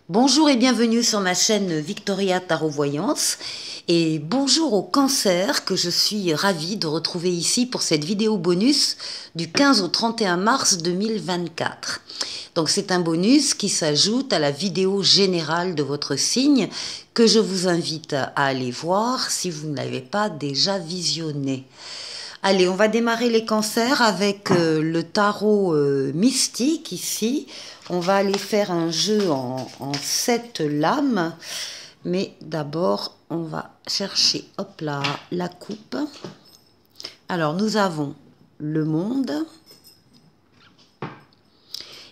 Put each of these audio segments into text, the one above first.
Bonjour et bienvenue sur ma chaîne Victoria Tarot Voyance et bonjour au cancer que je suis ravie de retrouver ici pour cette vidéo bonus du 15 au 31 mars 2024. Donc c'est un bonus qui s'ajoute à la vidéo générale de votre signe que je vous invite à aller voir si vous ne l'avez pas déjà visionné. Allez, on va démarrer les cancers avec le tarot mystique ici. On va aller faire un jeu en 7 lames. Mais d'abord, on va chercher, hop là, la coupe. Alors, nous avons le monde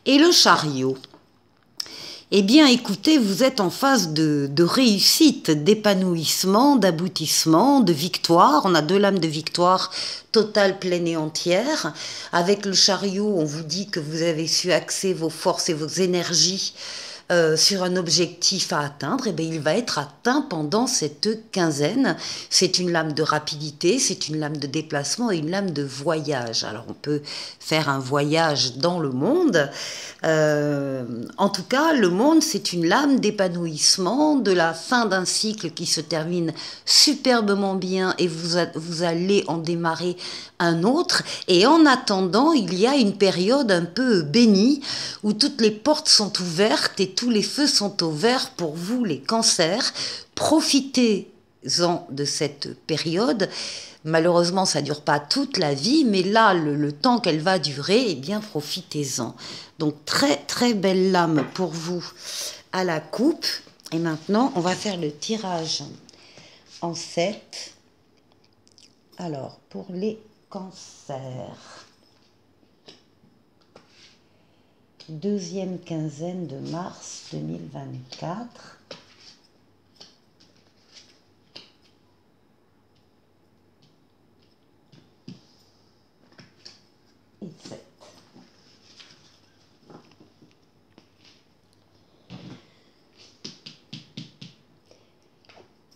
et le chariot. Eh bien, écoutez, vous êtes en phase de réussite, d'épanouissement, d'aboutissement, de victoire. On a 2 lames de victoire totale, pleine et entière. Avec le chariot, on vous dit que vous avez su axer vos forces et vos énergies sur un objectif à atteindre. Et bien, il va être atteint pendant cette quinzaine. C'est une lame de rapidité, c'est une lame de déplacement et une lame de voyage. Alors, on peut faire un voyage dans le monde. En tout cas, le monde, c'est une lame d'épanouissement, de la fin d'un cycle qui se termine superbement bien et vous allez en démarrer un autre. Et en attendant, il y a une période un peu bénie où toutes les portes sont ouvertes et tous les feux sont au vert pour vous, les cancers. Profitez-en de cette période. Malheureusement, ça ne dure pas toute la vie, mais là, le temps qu'elle va durer, eh bien, profitez-en. Donc, très, très belle lame pour vous à la coupe. Et maintenant, on va faire le tirage en 7. Alors, pour les cancers, deuxième quinzaine de mars 2024. Et 7.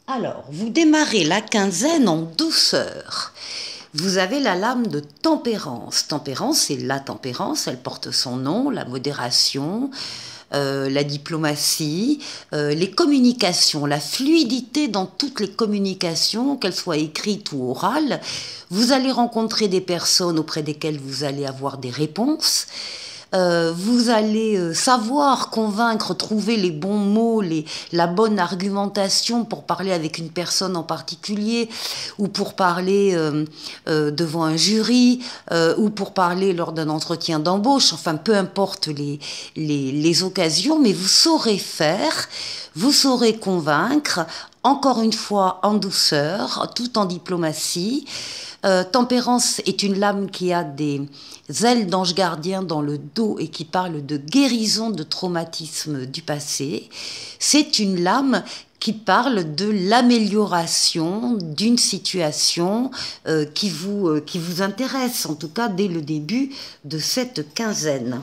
Alors, vous démarrez la quinzaine en douceur. Vous avez la lame de tempérance. Tempérance, c'est la tempérance, elle porte son nom, la modération, la diplomatie, les communications, la fluidité dans toutes les communications, qu'elles soient écrites ou orales. Vous allez rencontrer des personnes auprès desquelles vous allez avoir des réponses. Vous allez savoir convaincre, trouver les bons mots, la bonne argumentation pour parler avec une personne en particulier, ou pour parler devant un jury, ou pour parler lors d'un entretien d'embauche, enfin peu importe les occasions, mais vous saurez faire, vous saurez convaincre, encore une fois en douceur, tout en diplomatie. Tempérance est une lame qui a des ailes d'ange gardien dans le dos et qui parle de guérison de traumatismes du passé. C'est une lame qui parle de l'amélioration d'une situation qui vous intéresse, en tout cas dès le début de cette quinzaine.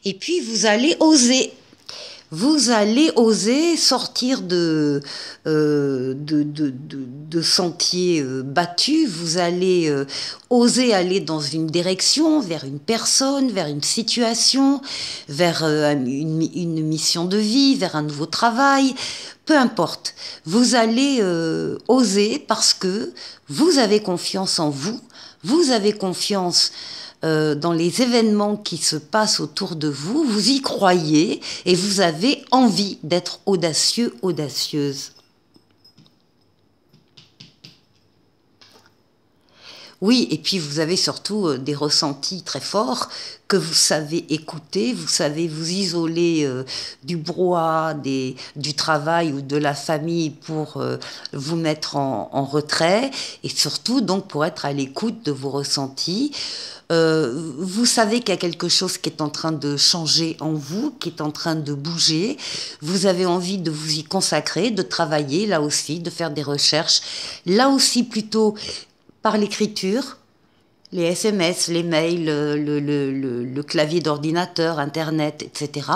Et puis vous allez oser. Vous allez oser sortir de sentiers battus, vous allez oser aller dans une direction, vers une personne, vers une situation, vers une mission de vie, vers un nouveau travail, peu importe. Vous allez oser parce que vous avez confiance en vous, vous avez confiance dans les événements qui se passent autour de vous, vous y croyez et vous avez envie d'être audacieux, audacieuse. Oui, et puis vous avez surtout des ressentis très forts que vous savez écouter, vous savez vous isoler du brouhaha, du travail ou de la famille pour vous mettre en retrait et surtout donc pour être à l'écoute de vos ressentis. Vous savez qu'il y a quelque chose qui est en train de changer en vous, qui est en train de bouger. Vous avez envie de vous y consacrer, de travailler là aussi, de faire des recherches. Là aussi plutôt par l'écriture, les SMS, les mails, le clavier d'ordinateur, Internet, etc.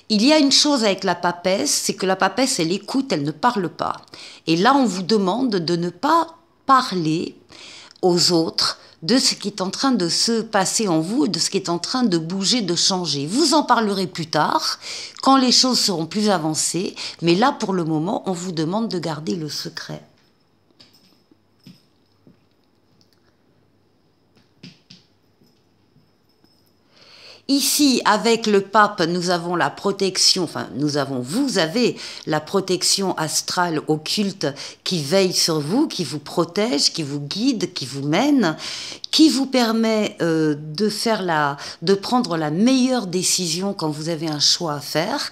Il y a une chose avec la papesse, c'est que la papesse, elle écoute, elle ne parle pas. Et là, on vous demande de ne pas parler aux autres de ce qui est en train de se passer en vous, de ce qui est en train de bouger, de changer. Vous en parlerez plus tard, quand les choses seront plus avancées, mais là, pour le moment, on vous demande de garder le secret. Ici, avec le pape, nous avons la protection, enfin, vous avez la protection astrale occulte qui veille sur vous, qui vous protège, qui vous guide, qui vous mène, qui vous permet de prendre la meilleure décision quand vous avez un choix à faire.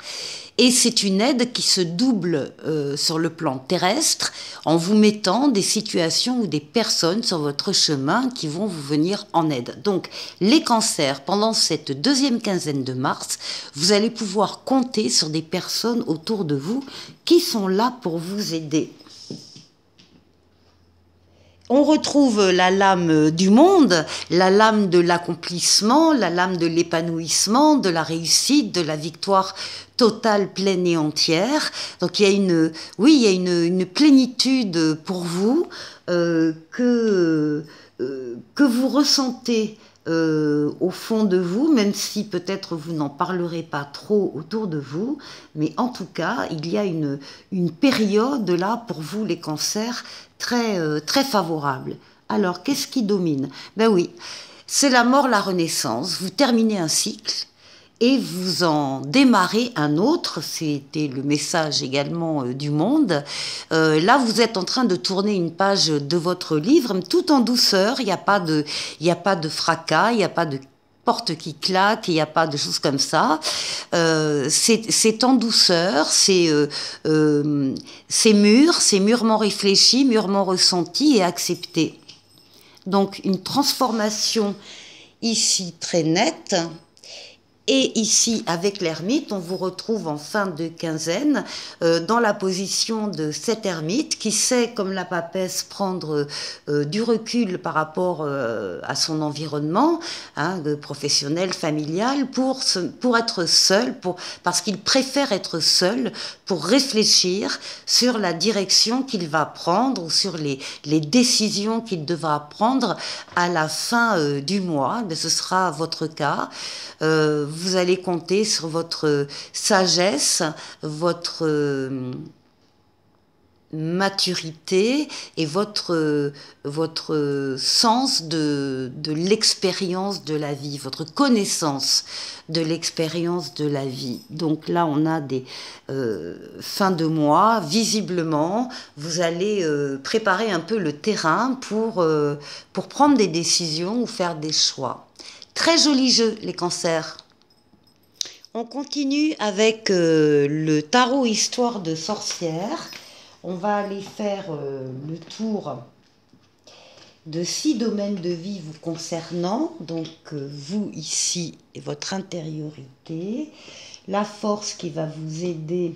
Et c'est une aide qui se double sur le plan terrestre en vous mettant des situations ou des personnes sur votre chemin qui vont vous venir en aide. Donc, les cancers, pendant cette deuxième quinzaine de mars, vous allez pouvoir compter sur des personnes autour de vous qui sont là pour vous aider. On retrouve la lame du monde, la lame de l'accomplissement, la lame de l'épanouissement, de la réussite, de la victoire totale, pleine et entière. Donc il y a une plénitude pour vous que vous ressentez au fond de vous, même si peut-être vous n'en parlerez pas trop autour de vous, mais en tout cas, il y a une période là pour vous, les cancers, très favorable. Alors, qu'est-ce qui domine? Ben oui, c'est la mort, la renaissance. Vous terminez un cycle et vous en démarrez un autre. C'était le message également du monde. Là, vous êtes en train de tourner une page de votre livre, tout en douceur. Il n'y a pas de fracas, il n'y a pas de porte qui claque, il n'y a pas de choses comme ça. C'est en douceur, c'est mûr, c'est mûrement réfléchi, mûrement ressenti et accepté. Donc une transformation ici très nette. Et ici, avec l'ermite, on vous retrouve en fin de quinzaine dans la position de cet ermite qui sait, comme la papesse, prendre du recul par rapport à son environnement, professionnel, familial, pour être seul, parce qu'il préfère être seul pour réfléchir sur la direction qu'il va prendre ou sur les décisions qu'il devra prendre à la fin du mois. Mais ce sera votre cas. Vous allez compter sur votre sagesse, votre maturité et votre sens de l'expérience de la vie, votre connaissance de l'expérience de la vie. Donc là, on a des fins de mois, visiblement, vous allez préparer un peu le terrain pour prendre des décisions ou faire des choix. Très joli jeu, les cancers. On continue avec le tarot Histoire de sorcière. On va aller faire le tour de 6 domaines de vie vous concernant. Donc vous ici et votre intériorité. La force qui va vous aider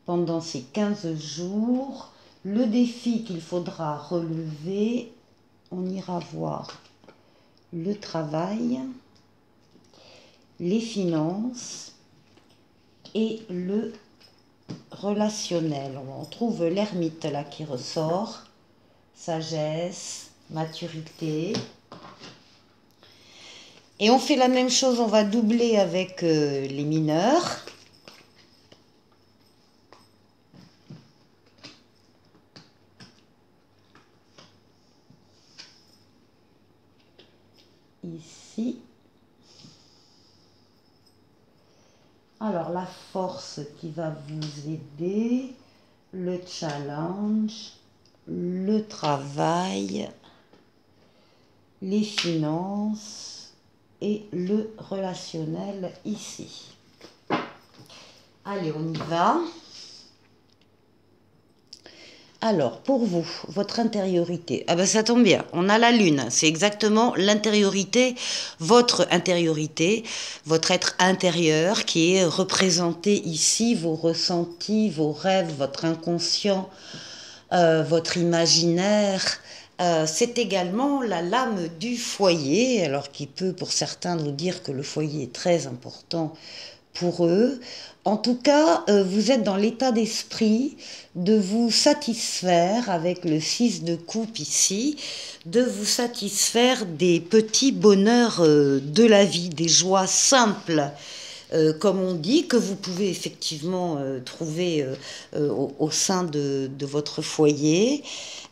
pendant ces 15 jours. Le défi qu'il faudra relever. On ira voir le travail, les finances et le relationnel. On trouve l'ermite là qui ressort, sagesse, maturité. Et on fait la même chose, on va doubler avec les mineurs. Ici. Alors, la force qui va vous aider, le challenge, le travail, les finances et le relationnel ici. Allez, on y va. Alors, pour vous, votre intériorité, ah ben ça tombe bien, on a la lune, c'est exactement l'intériorité, votre être intérieur qui est représenté ici, vos ressentis, vos rêves, votre inconscient, votre imaginaire. C'est également la lame du foyer, alors qui peut pour certains nous dire que le foyer est très important pour eux. En tout cas, vous êtes dans l'état d'esprit de vous satisfaire, avec le 6 de coupe ici, de vous satisfaire des petits bonheurs de la vie, des joies simples, comme on dit, que vous pouvez effectivement trouver au sein de votre foyer.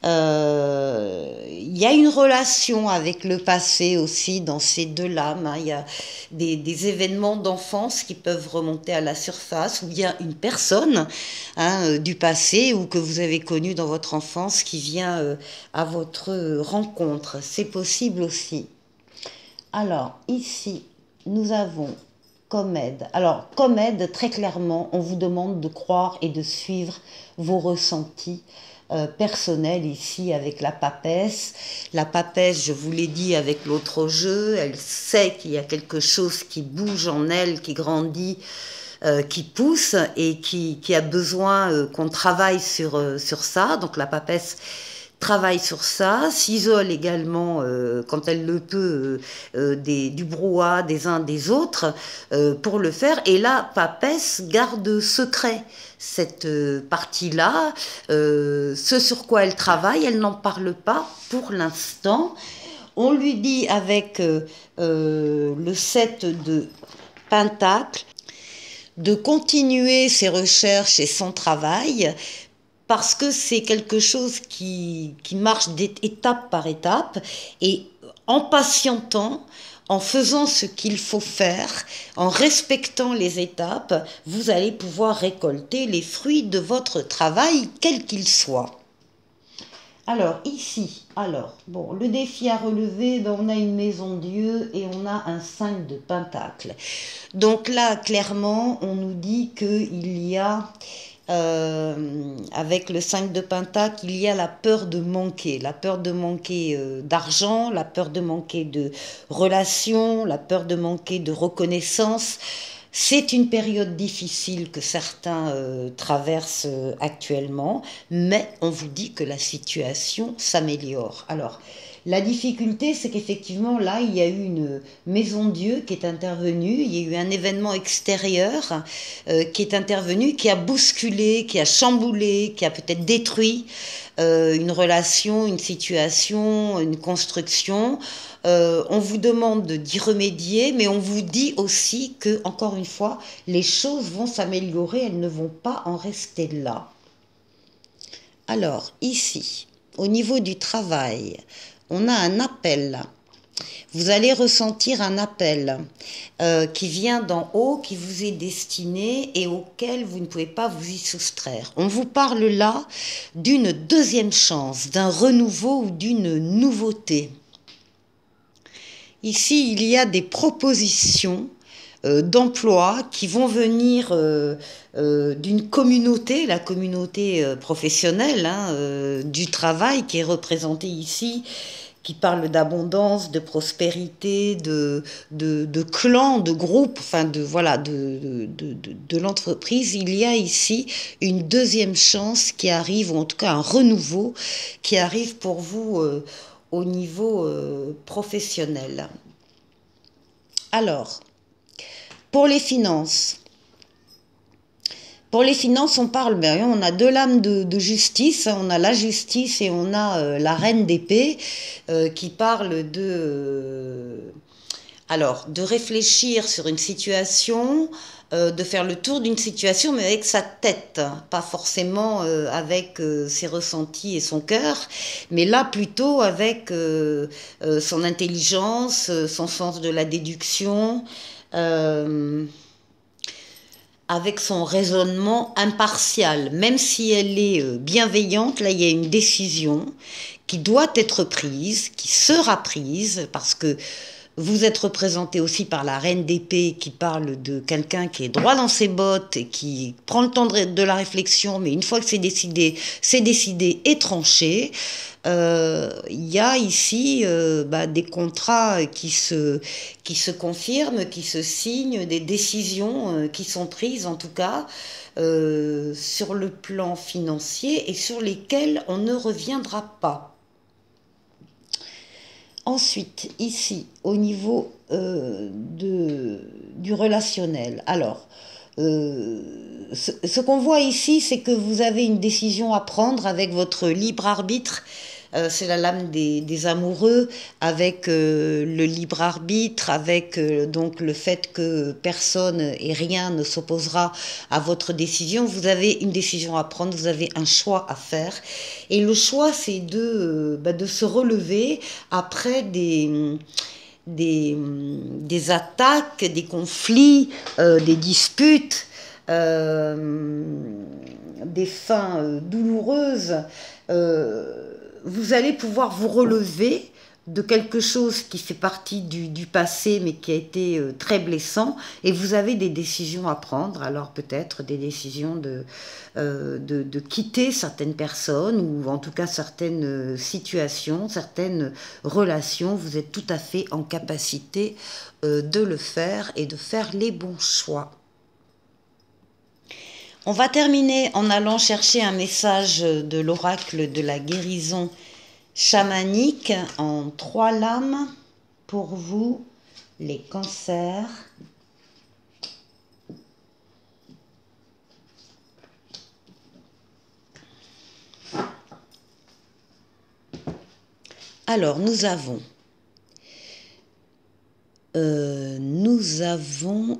Il y a une relation avec le passé aussi dans ces deux lames, hein. Il y a des événements d'enfance qui peuvent remonter à la surface, ou bien une personne, hein, du passé ou que vous avez connue dans votre enfance qui vient à votre rencontre. C'est possible aussi. Alors, ici, nous avons comme aide. Alors, comme aide, très clairement, on vous demande de croire et de suivre vos ressentis personnels ici avec la papesse. La papesse, je vous l'ai dit avec l'autre jeu, elle sait qu'il y a quelque chose qui bouge en elle, qui grandit, qui pousse et qui a besoin qu'on travaille sur ça. Donc la papesse travaille sur ça, s'isole également, quand elle le peut, du brouhaha des uns des autres pour le faire. Et la papesse garde secret cette partie-là, ce sur quoi elle travaille, elle n'en parle pas pour l'instant. On lui dit avec le 7 de Pentacle de continuer ses recherches et son travail, parce que c'est quelque chose qui marche étape par étape, et en patientant, en faisant ce qu'il faut faire, en respectant les étapes, vous allez pouvoir récolter les fruits de votre travail, quel qu'il soit. Alors ici, bon, le défi à relever, ben, on a une maison Dieu et on a un 5 de Pentacle. Donc là, clairement, on nous dit qu'il y a, avec le 5 de Pentacle, il y a la peur de manquer d'argent, la peur de manquer de relations, la peur de manquer de reconnaissance. C'est une période difficile que certains traversent actuellement, mais on vous dit que la situation s'améliore. Alors, la difficulté, c'est qu'effectivement, là, il y a eu une maison Dieu qui est intervenue, il y a eu un événement extérieur qui est intervenu, qui a bousculé, qui a chamboulé, qui a peut-être détruit une relation, une situation, une construction. On vous demande d'y remédier, mais on vous dit aussi que, encore une fois, les choses vont s'améliorer, elles ne vont pas en rester là. Alors, ici, au niveau du travail, on a un appel. Vous allez ressentir un appel qui vient d'en haut, qui vous est destiné et auquel vous ne pouvez pas vous y soustraire. On vous parle là d'une deuxième chance, d'un renouveau ou d'une nouveauté. Ici, il y a des propositions d'emploi qui vont venir d'une communauté, la communauté professionnelle, hein, du travail qui est représentée ici, qui parle d'abondance, de prospérité, de clan, de groupe, enfin voilà, de l'entreprise. Il y a ici une deuxième chance qui arrive, ou en tout cas un renouveau qui arrive pour vous au niveau professionnel. Alors, pour les finances, on parle, ben, on a deux lames de justice, on a la justice et on a la reine d'épée qui parle de réfléchir sur une situation, de faire le tour d'une situation, mais avec sa tête, hein, pas forcément avec ses ressentis et son cœur, mais là plutôt avec son intelligence, son sens de la déduction, avec son raisonnement impartial. Même si elle est bienveillante, là il y a une décision qui doit être prise, qui sera prise, parce que vous êtes représenté aussi par la reine d'épée qui parle de quelqu'un qui est droit dans ses bottes et qui prend le temps de la réflexion, mais une fois que c'est décidé et tranché. Il y a ici des contrats qui se confirment, qui se signent, des décisions qui sont prises en tout cas sur le plan financier et sur lesquelles on ne reviendra pas. Ensuite, ici, au niveau du relationnel. Alors, ce qu'on voit ici, c'est que vous avez une décision à prendre avec votre libre arbitre. C'est la lame des amoureux, avec le libre arbitre, avec donc le fait que personne et rien ne s'opposera à votre décision. Vous avez une décision à prendre, vous avez un choix à faire. Et le choix, c'est de se relever après des attaques, des conflits, des disputes, des fins douloureuses. Vous allez pouvoir vous relever de quelque chose qui fait partie du passé mais qui a été très blessant, et vous avez des décisions à prendre. Alors peut-être des décisions de quitter certaines personnes, ou en tout cas certaines situations, certaines relations. Vous êtes tout à fait en capacité de le faire et de faire les bons choix. On va terminer en allant chercher un message de l'oracle de la guérison chamanique en 3 lames pour vous, les cancers. Alors, nous avons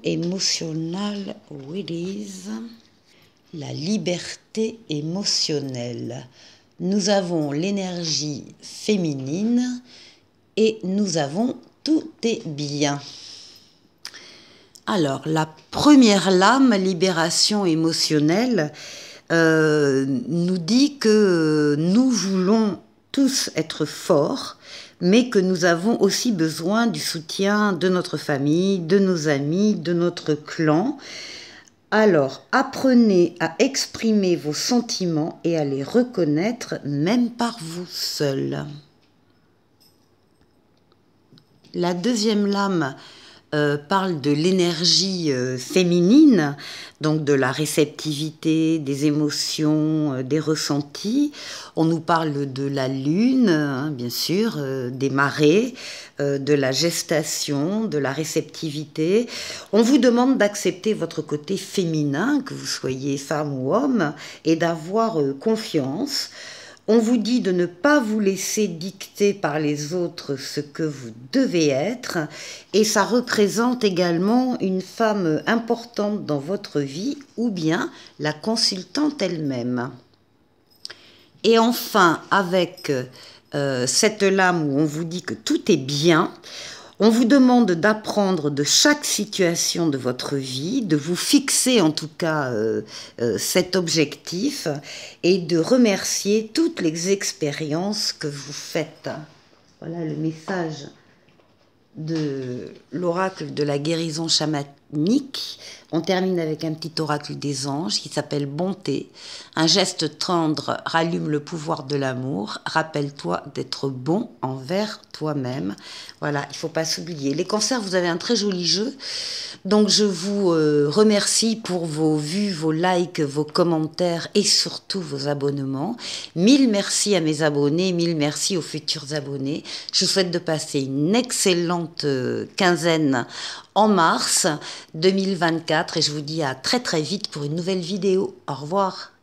Emotional Release, la liberté émotionnelle. Nous avons l'énergie féminine et nous avons tout est bien. Alors, la première lame, libération émotionnelle, nous dit que nous voulons tous être forts, mais que nous avons aussi besoin du soutien de notre famille, de nos amis, de notre clan. Alors, apprenez à exprimer vos sentiments et à les reconnaître même par vous seul. La deuxième lame parle de l'énergie féminine, donc de la réceptivité, des émotions, des ressentis. On nous parle de la lune, hein, bien sûr, des marées, de la gestation, de la réceptivité. On vous demande d'accepter votre côté féminin, que vous soyez femme ou homme, et d'avoir confiance. On vous dit de ne pas vous laisser dicter par les autres ce que vous devez être, et ça représente également une femme importante dans votre vie, ou bien la consultante elle-même. Et enfin, avec cette lame où on vous dit que tout est bien, on vous demande d'apprendre de chaque situation de votre vie, de vous fixer en tout cas cet objectif, et de remercier toutes les expériences que vous faites. Voilà le message de l'oracle de la guérison chamanique. On termine avec un petit oracle des anges qui s'appelle Bonté. Un geste tendre rallume le pouvoir de l'amour. Rappelle-toi d'être bon envers toi-même. Voilà, il ne faut pas s'oublier. Les cancers, vous avez un très joli jeu. Donc je vous remercie pour vos vues, vos likes, vos commentaires et surtout vos abonnements. 1000 merci à mes abonnés, 1000 merci aux futurs abonnés. Je vous souhaite de passer une excellente quinzaine en mars 2024 et je vous dis à très très vite pour une nouvelle vidéo. Au revoir.